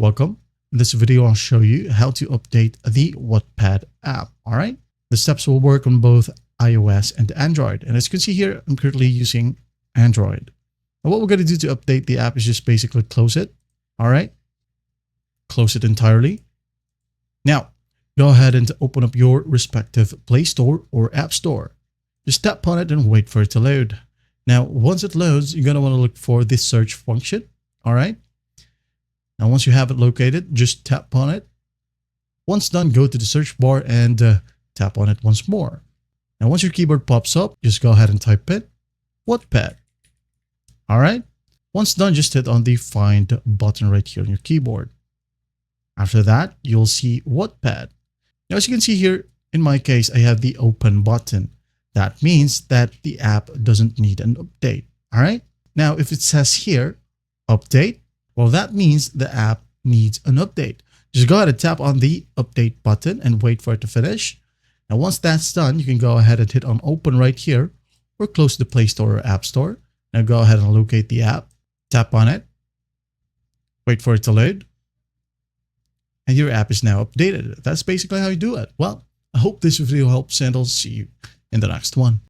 Welcome. In this video, I'll show you how to update the Wattpad app. All right. The steps will work on both iOS and Android. And as you can see here, I'm currently using Android. Now, what we're going to do to update the app is just basically close it. All right. Close it entirely. Now, go ahead and open up your respective Play Store or App Store. Just tap on it and wait for it to load. Now, once it loads, you're going to want to look for this search function. All right. Now, once you have it located, just tap on it. Once done, go to the search bar and tap on it once more. Now, once your keyboard pops up, just go ahead and type in Wattpad. All right. Once done, just hit on the find button right here on your keyboard. After that, you'll see Wattpad. Now, as you can see here, in my case, I have the open button. That means that the app doesn't need an update. All right. Now, if it says here, update, well, that means the app needs an update. Just go ahead and tap on the update button and wait for it to finish. Now, once that's done, you can go ahead and hit on open right here or close the Play Store or App Store. Now, go ahead and locate the app, tap on it, wait for it to load, and your app is now updated. That's basically how you do it. Well, I hope this video helps, and I'll see you in the next one.